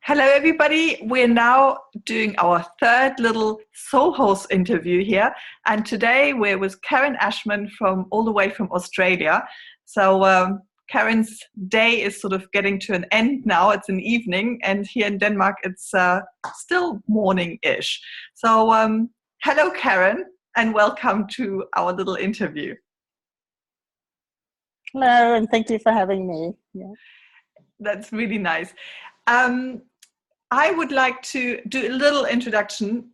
Hello, everybody. We're now doing our third little Soul Horse interview here. And today we're with Karen Ashman from all the way from Australia. So Karen's day is sort of getting to an end now. It's an evening. And here in Denmark, it's still morning-ish. So hello, Karen, and welcome to our little interview. Hello, and thank you for having me. Yeah. That's really nice. I would like to do a little introduction.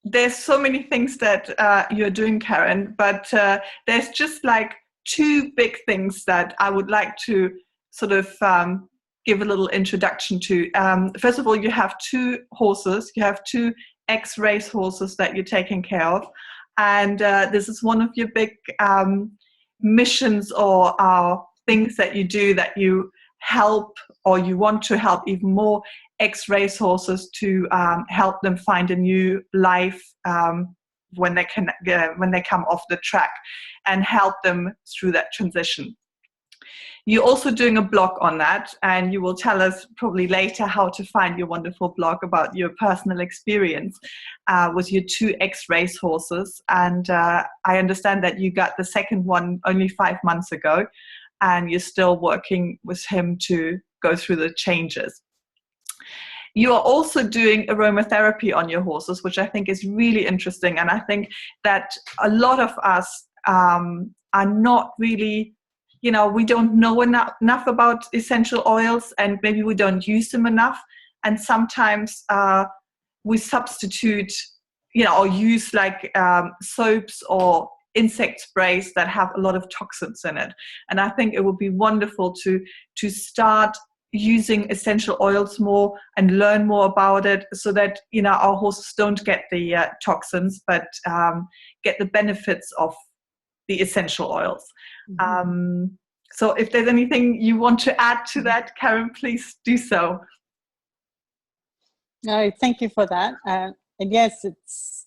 There's so many things that you're doing, Karen, but there's just like two big things that I would like to sort of give a little introduction to. First of all, you have two horses. You have two ex-race horses that you're taking care of. And this is one of your big missions or things that you do, that you help, or you want to help even more ex-race horses to help them find a new life when they come off the track, and help them through that transition. You're also doing a blog on that, and you will tell us probably later how to find your wonderful blog about your personal experience with your two ex-race horses. And I understand that you got the second one only 5 months ago, and you're still working with him to go through the changes. You are also doing aromatherapy on your horses, which I think is really interesting. And I think that a lot of us are not really, we don't know enough about essential oils, and maybe we don't use them enough. And sometimes we substitute, or use like soaps or insect sprays that have a lot of toxins in it. And I think it would be wonderful to start using essential oils more and learn more about it, so that our horses don't get the toxins, but get the benefits of the essential oils. Mm-hmm. So if there's anything you want to add to that, Karen, please do so. No, thank you for that. And yes,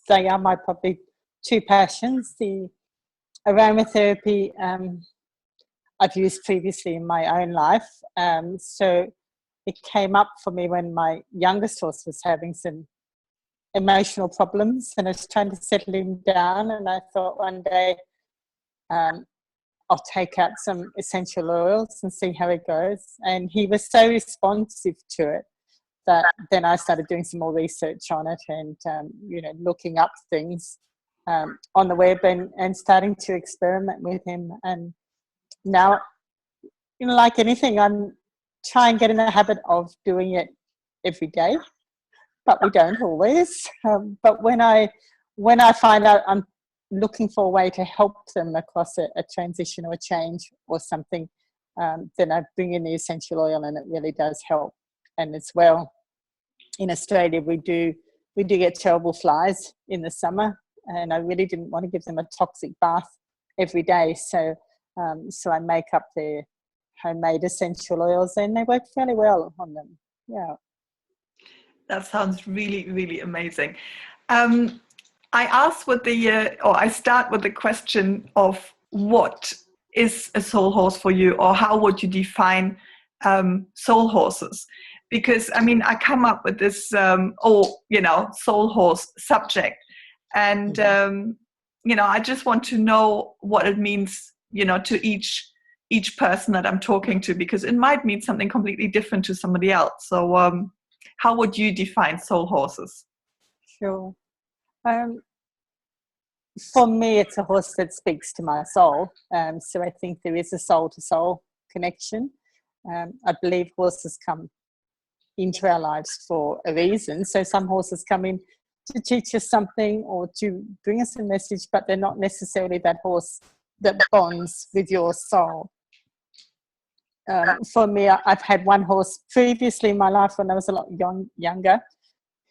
they are my probably two passions. The aromatherapy I've used previously in my own life. So it came up for me when my youngest horse was having some emotional problems, and I was trying to settle him down, and I thought one day I'll take out some essential oils and see how it goes. And he was so responsive to it that then I started doing some more research on it, and looking up things on the web, and starting to experiment with him. And now, like anything, I'm trying and get in the habit of doing it every day, but we don't always. But when I find out I'm looking for a way to help them across a transition or a change or something, then I bring in the essential oil, and it really does help. And as well, in Australia, we do get terrible flies in the summer, and I really didn't want to give them a toxic bath every day. So I make up their homemade essential oils, and they work fairly well on them. Yeah. That sounds really, really amazing. I start with the question of what is a soul horse for you, or how would you define soul horses? Because I come up with this soul horse subject, and I just want to know what it means, to each person that I'm talking to, because it might mean something completely different to somebody else. So how would you define soul horses? Sure. For me, it's a horse that speaks to my soul. So I think there is a soul-to-soul connection. I believe horses come into our lives for a reason. So some horses come in to teach us something or to bring us a message, but they're not necessarily that horse that bonds with your soul. For me, I've had one horse previously in my life when I was a lot younger,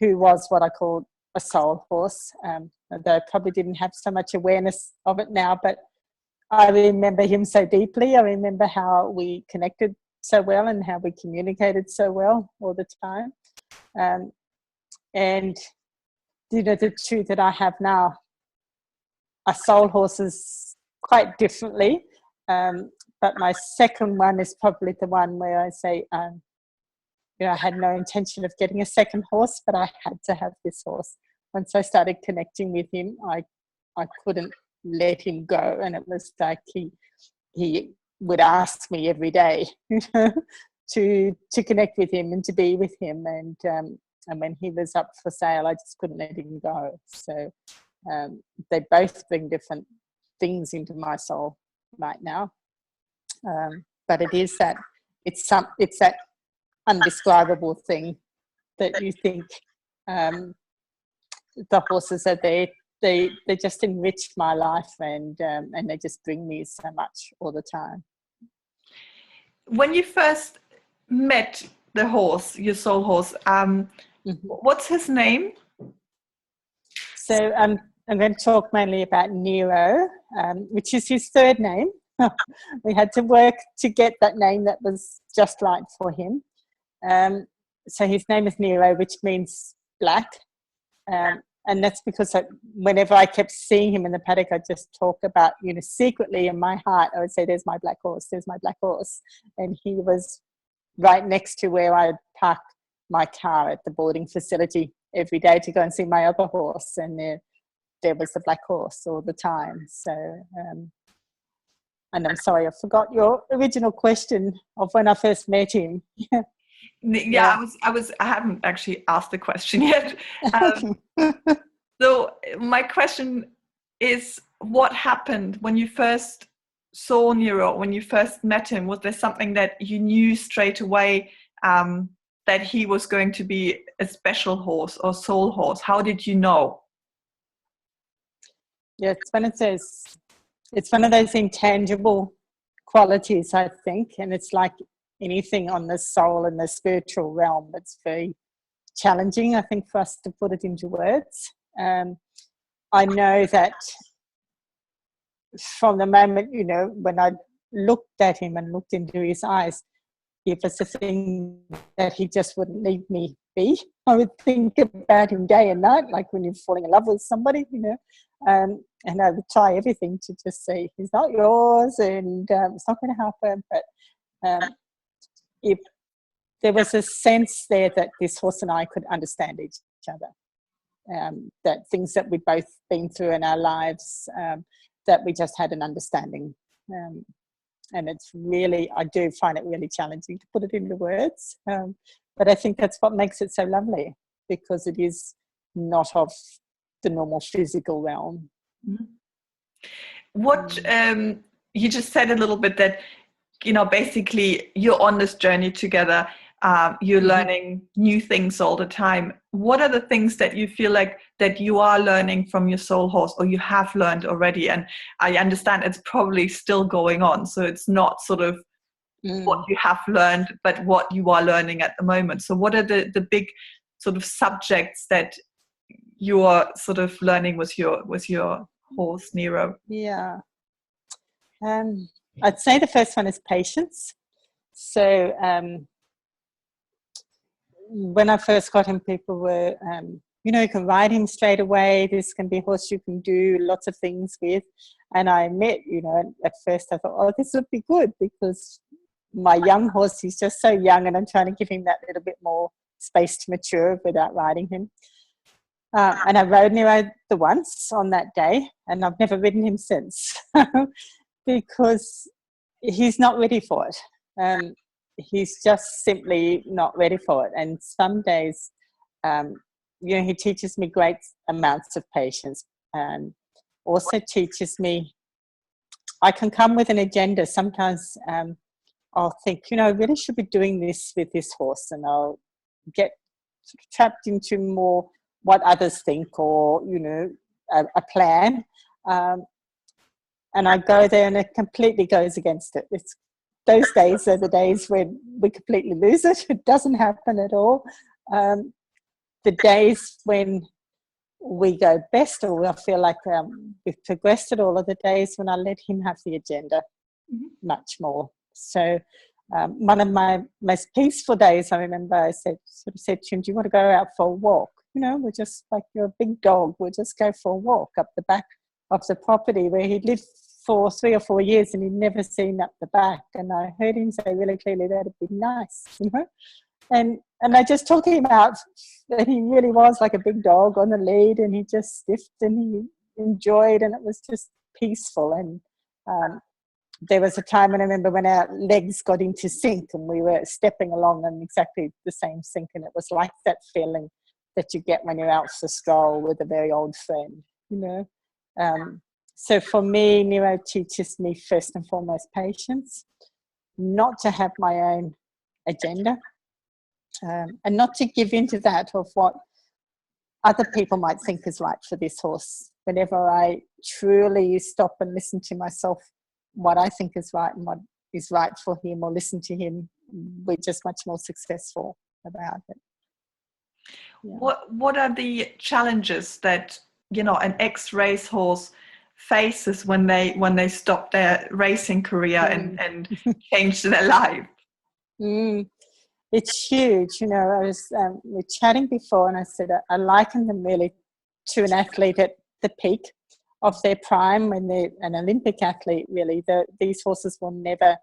who was what I called a soul horse. Though I probably didn't have so much awareness of it now, but I remember him so deeply. I remember how we connected so well and how we communicated so well all the time. And the two that I have now are soul horses quite differently. But my second one is probably the one where I say I had no intention of getting a second horse, but I had to have this horse. Once I started connecting with him, I couldn't let him go, and it was like he would ask me every day to connect with him and to be with him, and when he was up for sale, I just couldn't let him go. So they both bring different things into my soul right now, but it is that it's that undescribable thing that you think the horses are there. They just enrich my life, and they just bring me so much all the time. When you first met the horse, your soul horse, what's his name? So I'm going to talk mainly about Nero, which is his third name. We had to work to get that name that was just right for him. So his name is Nero, which means black. And that's because whenever I kept seeing him in the paddock, I just talk about, secretly in my heart, I would say, there's my black horse, there's my black horse. And he was right next to where I park my car at the boarding facility every day to go and see my other horse. And there was the black horse all the time. So, and I'm sorry, I forgot your original question of when I first met him. Yeah. I haven't actually asked the question yet. So my question is, what happened when you first saw Nero, when you first met him? Was there something that you knew straight away that he was going to be a special horse or soul horse? How did you know? Yeah, it's one of those intangible qualities, I think, and it's like anything on the soul and the spiritual realm that's very challenging, I think, for us to put it into words. I know that from the moment, when I looked at him and looked into his eyes, it was a thing that he just wouldn't leave me be. I would think about him day and night, like when you're falling in love with somebody, and I would try everything to just say, he's not yours, and it's not going to happen. But if there was a sense there that this horse and I could understand each other, that things that we'd both been through in our lives, that we just had an understanding. And I do find it really challenging to put it into words. But I think that's what makes it so lovely, because it is not of the normal physical realm. What you just said a little bit that, basically you're on this journey together. You're learning new things all the time. What are the things that you feel like that you are learning from your soul horse, or you have learned already? And I understand it's probably still going on. So it's not sort of what you have learned, but what you are learning at the moment. So what are the big sort of subjects that you are sort of learning with your horse, Nero? Yeah. I'd say the first one is patience. So when I first got him, people were, you can ride him straight away. This can be a horse you can do lots of things with. And I admit, at first I thought, oh, this would be good, because my young horse, he's just so young, and I'm trying to give him that little bit more space to mature without riding him. And I rode Nero the once on that day, and I've never ridden him since because he's not ready for it. He's just simply not ready for it. And some days, he teaches me great amounts of patience, and also teaches me, I can come with an agenda. Sometimes I'll think, I really should be doing this with this horse, and I'll get sort of trapped into more what others think, or, a plan. And I go there and it completely goes against it. Those days are the days when we completely lose it. It doesn't happen at all. The days when we go best, or I feel like we've progressed, at all of the days when I let him have the agenda much more. So one of my most peaceful days, I remember I said to him, do you want to go out for a walk? We're just like, you're a big dog. We'll just go for a walk up the back of the property where he lived for 3 or 4 years, and he'd never seen up the back. And I heard him say really clearly, that'd be nice, And I just took him out, and he really was like a big dog on the lead, and he just sniffed and he enjoyed, and it was just peaceful. And there was a time, and I remember when our legs got into sync and we were stepping along on exactly the same sync, and it was like that feeling that you get when you're out for a stroll with a very old friend, you know. So for me, neuro teaches me first and foremost patience, not to have my own agenda, and not to give into that of what other people might think is right for this horse. Whenever I truly stop and listen to myself, what I think is right and what is right for him, or listen to him, we're just much more successful about it. Yeah. What are the challenges that, you know, an ex-racehorse faces when they stop their racing career and change their life? It's huge. You know, I was we were chatting before, and I said I liken them really to an athlete at the peak of their prime when they're an Olympic athlete. Really, these horses will never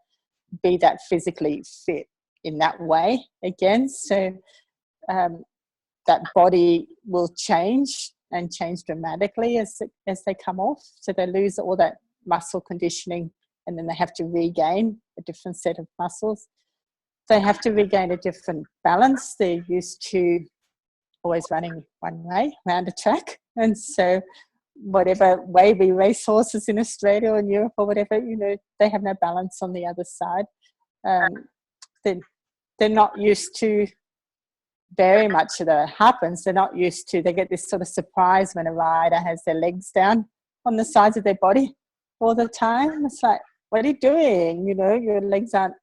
be that physically fit in that way again. So that body will change and change dramatically as they come off. So they lose all that muscle conditioning, and then they have to regain a different set of muscles. They have to regain a different balance. They're used to always running one way around a track, and so whatever way we race horses in Australia or in Europe or whatever, you know, they have no balance on the other side. They're not used to very much of that happens. They're not used to, they get this sort of surprise when a rider has their legs down on the sides of their body all the time. It's like, what are you doing? You know, your legs aren't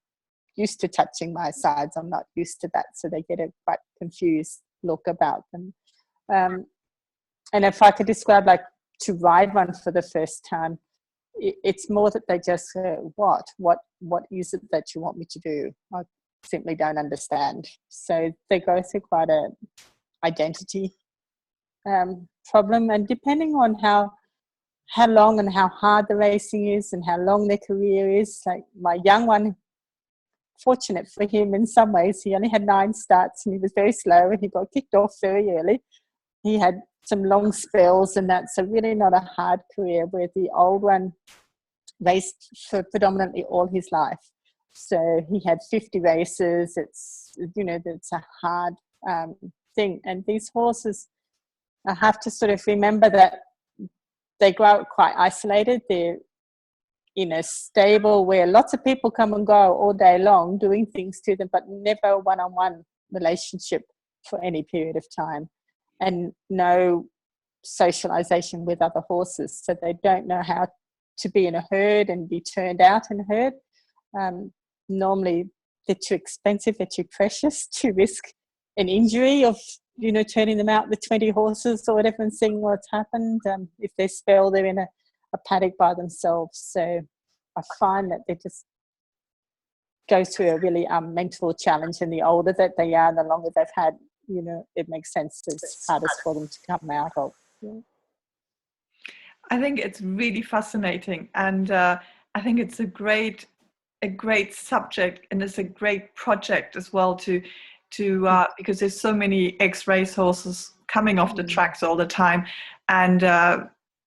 used to touching my sides. I'm not used to that. So they get a quite confused look about them. And if I could describe, like, to ride one for the first time, it's more that they just say, what is it that you want me to do? I simply don't understand. So they go through quite a identity problem, and depending on how long and how hard the racing is and how long their career is. Like my young one, fortunate for him in some ways, he only had 9 starts and he was very slow and he got kicked off very early. He had some long spells, and that's really not a hard career, where the old one raced for predominantly all his life. So he had 50 races. It's, you know, that's a hard thing. And these horses, I have to sort of remember that they grow up quite isolated. They're in a stable where lots of people come and go all day long doing things to them, but never a one-on-one relationship for any period of time, and no socialization with other horses. So they don't know how to be in a herd and be turned out in a herd. Normally they're too expensive, they're too precious to risk an injury of, you know, turning them out with 20 horses or whatever and seeing what's happened. If they spell, they're in a paddock by themselves. So I find that they just go through a really mental challenge, and the older that they are, the longer they've had, you know, it makes sense. It's hardest for them to come out of. Yeah. I think it's really fascinating, and I think it's a great subject, and it's a great project as well to because there's so many ex-race horses coming off the tracks all the time, and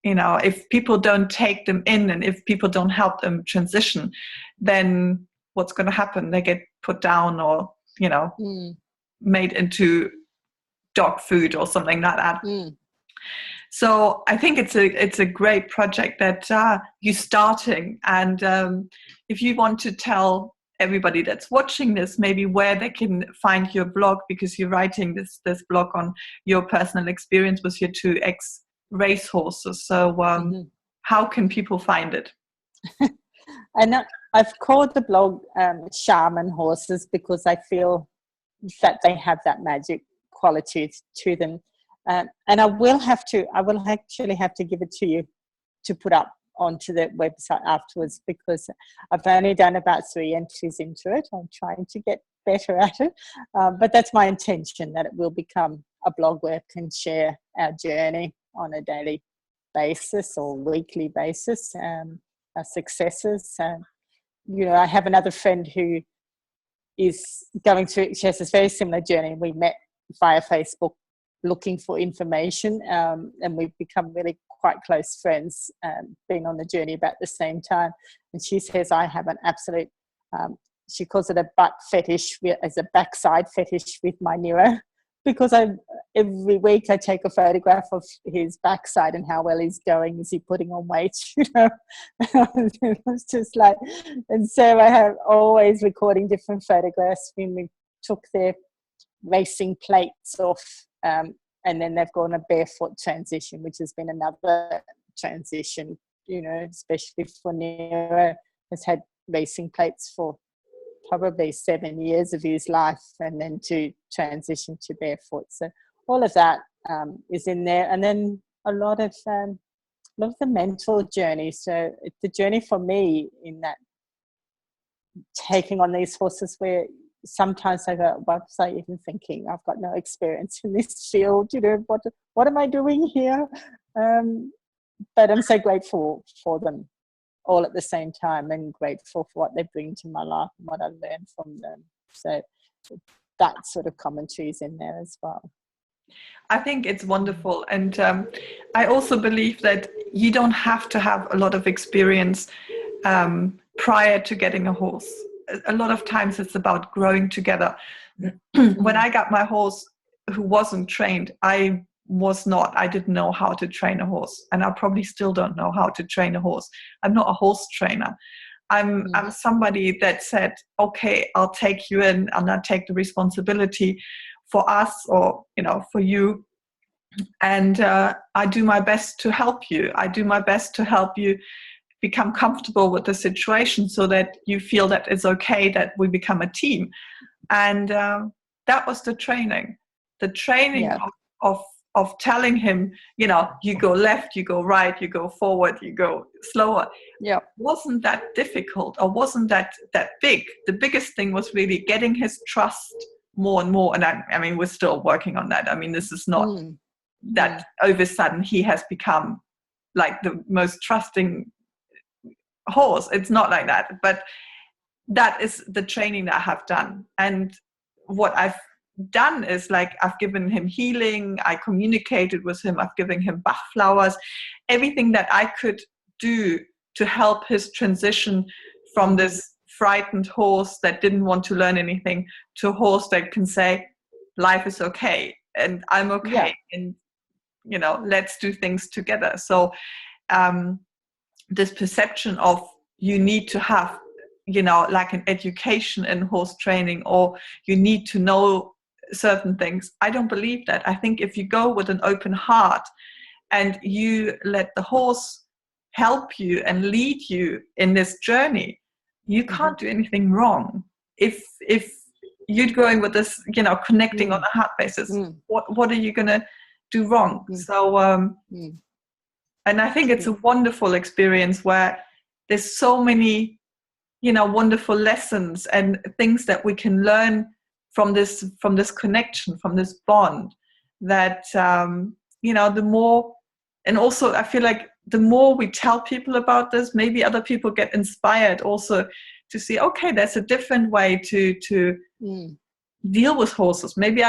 you know, if people don't take them in and if people don't help them transition, then what's going to happen? They get put down, or, you know, made into dog food or something like that. So I think it's a great project that you're starting, and if you want to tell everybody that's watching this maybe where they can find your blog, because you're writing this blog on your personal experience with your 2 ex-race horses. So how can people find it? And I've called the blog Shaman Horses because I feel that they have that magic quality to them. And I will actually have to give it to you to put up onto the website afterwards, because I've only done about 3 entries into it. I'm trying to get better at it. But that's my intention, that it will become a blog where I can share our journey on a daily basis or weekly basis, our successes. You know, I have another friend who is going through, she has this very similar journey. We met via Facebook looking for information, and we've become really quite close friends, being on the journey about the same time. And she says I have an absolute, she calls it a butt fetish, as a backside fetish with my Nero, because every week I take a photograph of his backside and how well he's going. Is he putting on weight? You know, it's just like, and so I have always recording different photographs when we took their racing plates off, and then they've gone a barefoot transition, which has been another transition, you know, especially for Nero, has had racing plates for probably 7 years of his life, and then to transition to barefoot. So all of that is in there, and then a lot of the mental journey. So it's the journey for me in that taking on these horses where sometimes I go, what was I even thinking? I've got no experience in this field. You know, what am I doing here? But I'm so grateful for them all at the same time, and grateful for what they bring to my life and what I learn from them. So that sort of commentary is in there as well. I think it's wonderful. And I also believe that you don't have to have a lot of experience prior to getting a horse. A lot of times it's about growing together. When I got my horse, who wasn't trained, I didn't know how to train a horse, and I probably still don't know how to train a horse. I'm not a horse trainer. I'm somebody that said, okay, I'll take you in, and I'll take the responsibility for us, or, you know, for you. And I do my best to help you. I do my best to help you become comfortable with the situation, so that you feel that it's okay, that we become a team. And that was the training. The training of telling him, you know, you go left, you go right, you go forward, you go slower. Yeah, wasn't that difficult, or wasn't that big. The biggest thing was really getting his trust more and more. And I mean, we're still working on that. I mean, this is not that over a sudden he has become like the most trusting horse. It's not like that. But that is the training that I have done. And what I've done is, like, I've given him healing, I communicated with him, I've given him Bach flowers, everything that I could do to help his transition from this frightened horse that didn't want to learn anything to a horse that can say, life is okay and I'm okay, and, you know, let's do things together. So this perception of you need to have, you know, like an education in horse training, or you need to know certain things, I don't believe that. I think if you go with an open heart and you let the horse help you and lead you in this journey, you can't do anything wrong. If you're going with this, you know, connecting on a heart basis, what are you going to do wrong? So and I think it's a wonderful experience where there's so many, you know, wonderful lessons and things that we can learn from this connection, from this bond, that you know, the more. And also I feel like the more we tell people about this, maybe other people get inspired also to see, okay, there's a different way to deal with horses. Maybe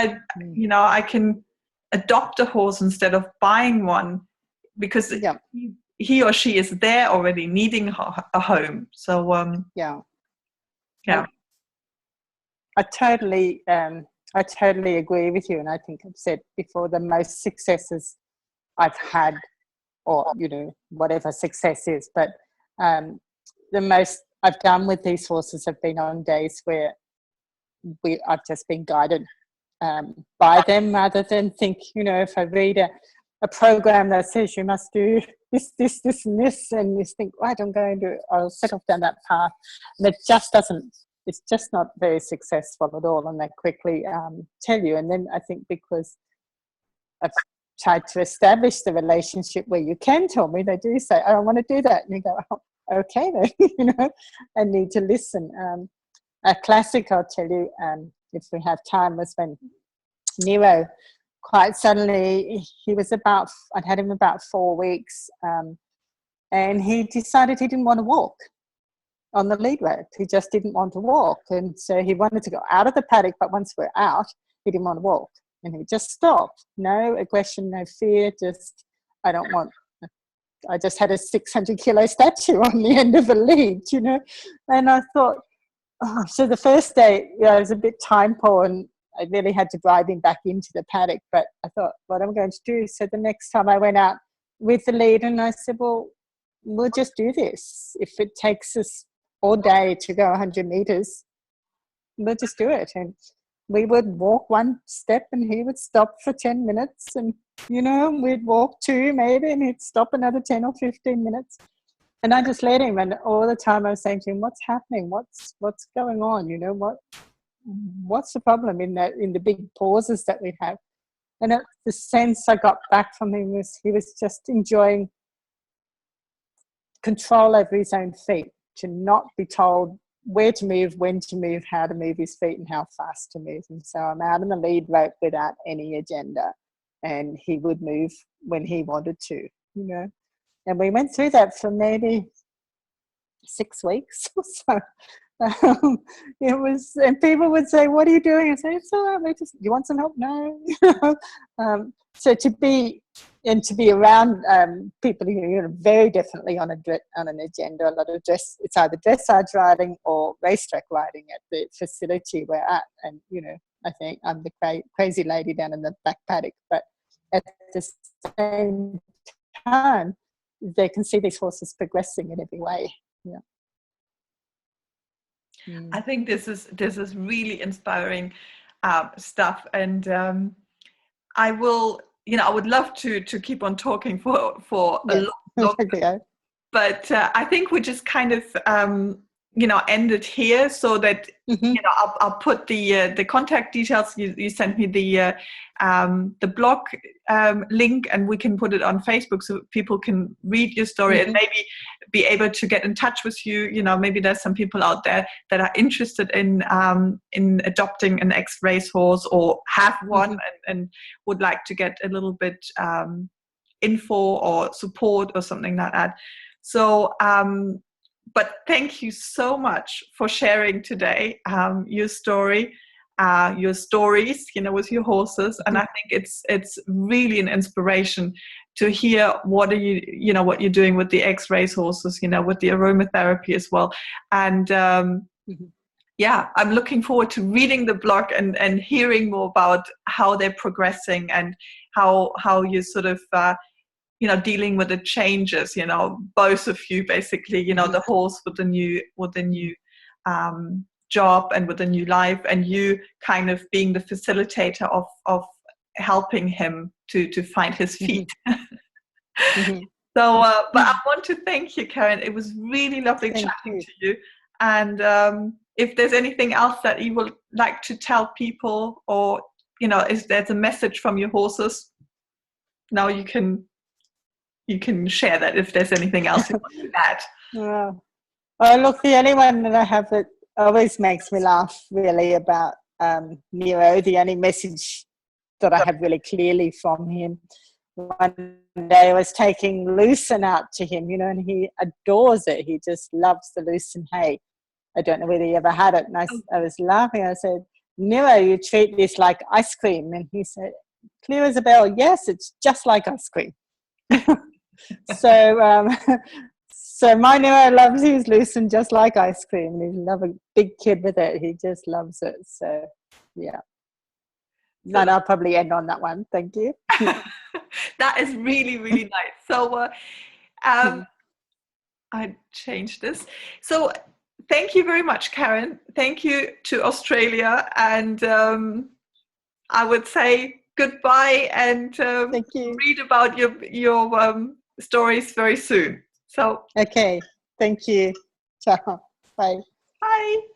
you know, I can adopt a horse instead of buying one, because he or she is there already needing a home. So I totally agree with you. And I think I've said before, the most successes I've had, or, you know, whatever success is, but the most I've done with these horses have been on days where I've just been guided by them, rather than think, you know, if I read a program that says you must do this, and this, and you think, right, I'll settle down that path. And it just doesn't, it's just not very successful at all, and they quickly tell you. And then I think because I've tried to establish the relationship where you can tell me, they do say, I don't want to do that. And you go, oh, okay then, you know, I need to listen. A classic, I'll tell you, if we have time, was when Nero, quite suddenly, I'd had him about 4 weeks, and he decided he didn't want to walk. on the lead rope. He just didn't want to walk. And so he wanted to go out of the paddock, but once we're out, he didn't want to walk. And he just stopped. No aggression, no fear, just, I don't want, I just had a 600 kilo statue on the end of a lead, you know. And I thought, oh, so the first day, you know, it was a bit time poor and I really had to drive him back into the paddock. But I thought, what am I going to do? So the next time I went out with the lead and I said, well, we'll just do this. If it takes us all day to go 100 meters, we'll just do it. And we would walk one step and he would stop for 10 minutes and, you know, we'd walk two maybe and he'd stop another 10 or 15 minutes. And I just let him, and all the time I was saying to him, what's happening? What's going on? You know, what's the problem in the big pauses that we have? And the sense I got back from him was he was just enjoying control over his own feet, to not be told where to move, when to move, how to move his feet and how fast to move. And so I'm out on the lead rope without any agenda, and he would move when he wanted to, you know. And we went through that for maybe 6 weeks or so. It was, and people would say, what are you doing? I say, it's all right, you want some help? No. So to be around people who, you know, very differently on an agenda, a lot of it's either dressage riding or racetrack riding at the facility we're at. And, you know, I think I'm the crazy lady down in the back paddock, but at the same time, they can see these horses progressing in every way. Yeah. I think this is really inspiring stuff, and I would love to keep on talking for a long time, but I think we just kind of end it here, so that I'll put the contact details. You sent me the blog link, and we can put it on Facebook so people can read your story and maybe be able to get in touch with you. You know, maybe there's some people out there that are interested in adopting an ex-racehorse or have one and would like to get a little bit info or support or something like that. So but thank you so much for sharing today your story, your stories, you know, with your horses. And I think it's really an inspiration to hear what you're doing with the ex-race horses, you know, with the aromatherapy as well. And yeah, I'm looking forward to reading the blog and hearing more about how they're progressing and how you sort of dealing with the changes, you know, both of you basically, you know, the horse with the new job and with the new life, and you kind of being the facilitator of helping him to find his feet. So, but I want to thank you, Karen. It was really lovely chatting to you. And if there's anything else that you would like to tell people, or, you know, if there's a message from your horses, now you can share that if there's anything else you want to add. Oh, look, the only one that I have that always makes me laugh really about Nero, the only message that I have really clearly from him, one day I was taking lucerne out to him, you know, and he adores it. He just loves the lucerne hay. I don't know whether he ever had it. And I was laughing. I said, Nero, you treat this like ice cream. And he said, clear as a bell, yes, it's just like ice cream. So my Nero loves his lucerne just like ice cream. He's a big kid with it. He just loves it. So yeah. And I'll probably end on that one. Thank you. That is really, really nice. So I changed this. So thank you very much, Karen. Thank you to Australia. And I would say goodbye, and thank you. Read about your stories very soon. So okay. Thank you. Ciao. Bye. Bye.